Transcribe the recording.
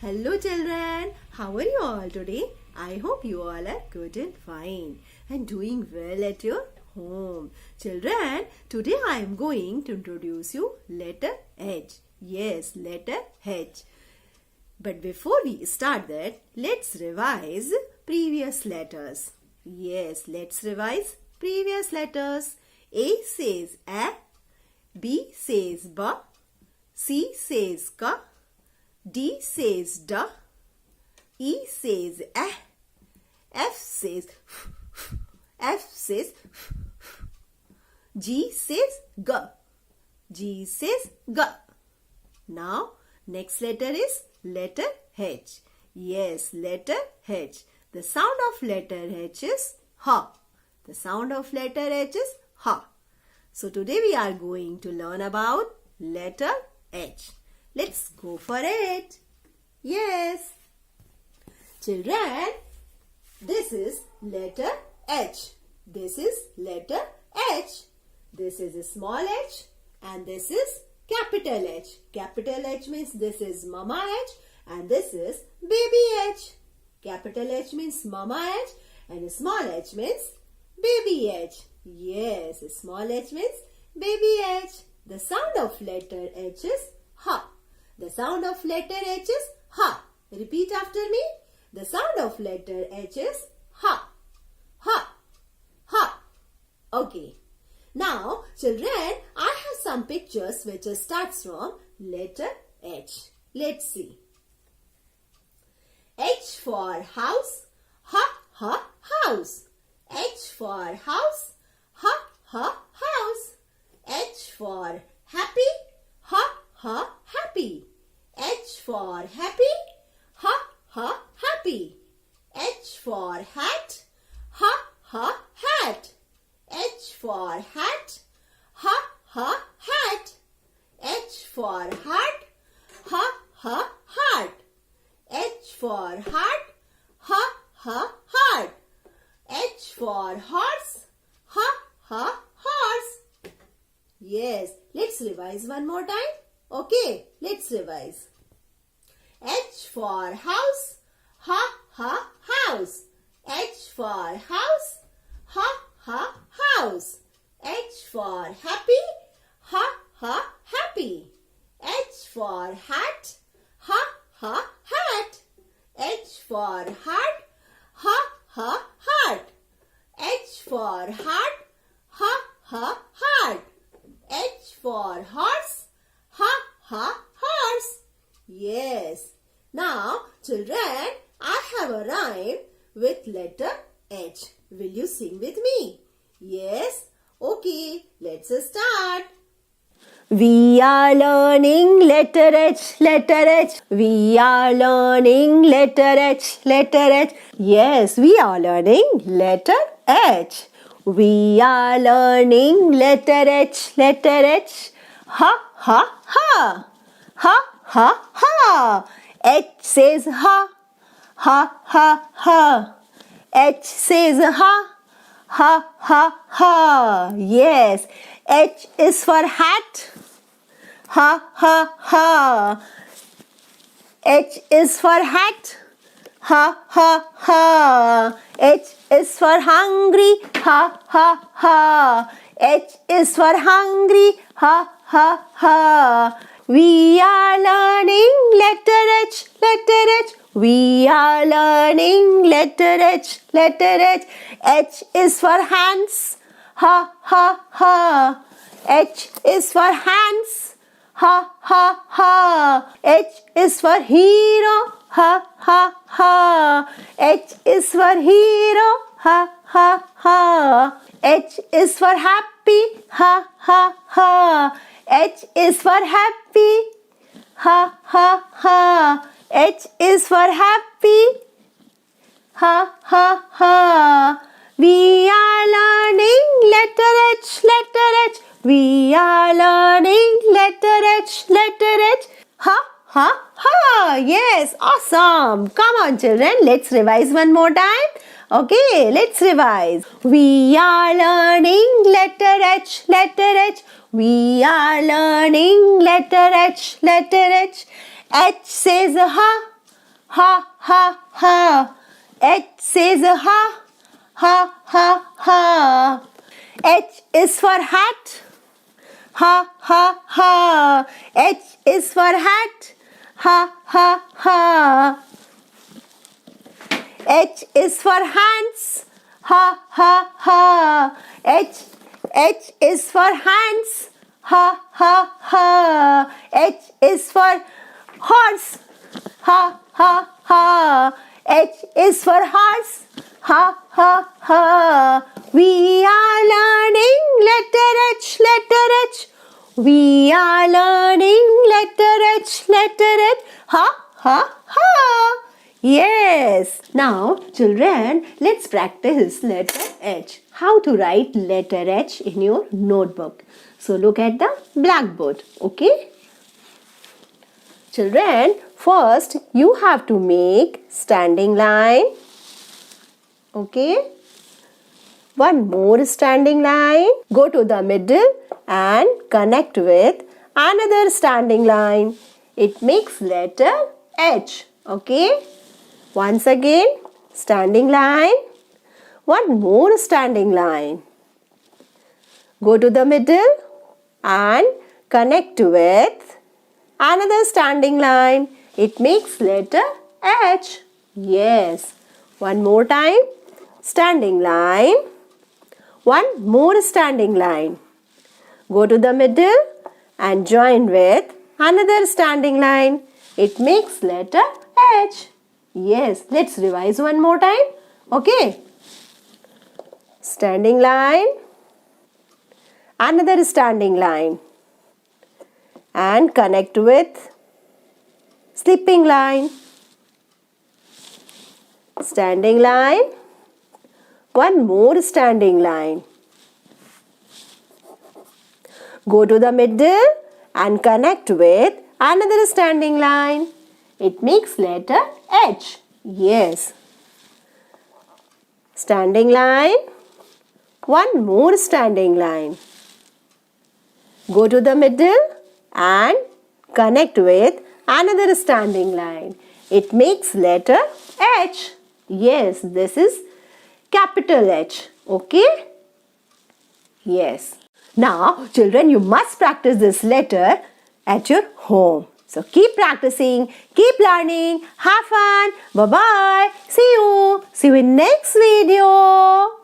Hello children, how are you all today? I hope you all are good and fine and doing well at your home. Children, today I am going to introduce you letter H. Yes, letter H. But before we start that, let's revise previous letters. Yes, let's revise previous letters. A says A, B says B, C says K, D says da, E says eh, F says F says G says g, G says g. Now next letter is letter H. Yes, letter H. The sound of letter H is ha. The sound of letter H is ha. So today we are going to learn about letter H. Let's go for it. Yes. Children, this is letter H. This is letter H. This is a small h and this is capital H. Capital H means this is Mama H and this is baby H. Capital H means Mama H and small h means baby H. Yes, small h means baby H. The sound of letter H is ha. The sound of letter H is ha. Repeat after me. The sound of letter H is ha. Ha. Ha. Okay. Now, children, I have some pictures which starts from letter H. Let's see. H for house. Ha, ha, house. H for house. Ha, ha, house. H for happy. Ha, ha, happy. H for happy. Ha, ha, happy. H for hat. Ha, ha, hat. H for hat. Ha, ha, hat. H for heart. Ha, ha, heart. H for heart. Ha, ha, heart. H for horse. Ha, ha, horse. Yes, let's revise one more time. Okay, let's revise. H for house. Ha, ha, house. H for house. Ha, ha, house. H for happy. Ha, ha, happy. H for hat. Ha, ha, hat. H for heart. Ha, ha, heart. H for heart. Ha, ha, heart. H for horse. Ha, ha, horse. Yes. Now, children, I have a rhyme with letter H. Will you sing with me? Yes? Okay, let's start. We are learning letter H, letter H. We are learning letter H, letter H. Yes, we are learning letter H. We are learning letter H, letter H. Ha, ha, ha. Ha, ha, ha. H says ha. Ha, ha, ha. H says ha. Ha, ha, ha. Yes. H is for hat. Ha, ha, ha. H is for hat. Ha, ha, ha. H is for hungry. Ha, ha, ha. H is for hungry. Ha, ha, ha. We are learning letter H, letter H. We are learning letter H, letter H. H is for hands. Ha, ha, ha. H is for hands. Ha, ha, ha. H is for hero. Ha, ha, ha. H is for hero. Ha, ha, ha. H is for happy. Ha, ha, ha. H is for happy. Ha, ha, ha. H is for happy. Ha, ha, ha. We are learning letter H, letter H. We are learning letter H, letter H. Ha, ha, ha. Yes, awesome. Come on, children. Let's revise one more time. Okay, let's revise. We are learning letter H, letter H. We are learning letter H, letter H. H says ha. ha, ha, ha. H says ha, ha, ha, ha. H is for hat. Ha, ha, ha. H is for hat. Ha, ha, ha. H is for hands. Ha, ha, ha. H is for hands. Ha, ha, ha. H is for horse. Ha, ha, ha. H is for horse. Ha, ha, ha. We are learning letter H, letter H. We are learning letter H, letter H. Ha, ha, ha. Yes. Now, children, let's practice letter H. How to write letter H in your notebook. So, look at the blackboard. Okay? Children, first you have to make standing line. Okay? One more standing line. Go to the middle and connect with another standing line. It makes letter H. Okay? Once again, standing line. One more standing line. Go to the middle and connect with another standing line. It makes letter H. Yes. One more time. Standing line. One more standing line. Go to the middle and join with another standing line. It makes letter H. Yes. Let's revise one more time. Okay. Standing line. Another standing line. And connect with slipping line. Standing line. One more standing line. Go to the middle and connect with another standing line. It makes letter H. Yes. Standing line. One more standing line. Go to the middle and connect with another standing line. It makes letter H. Yes, this is capital H. Okay? Yes. Now, children, you must practice this letter at your home. So, keep practicing, keep learning, have fun. Bye-bye. See you. See you in next video.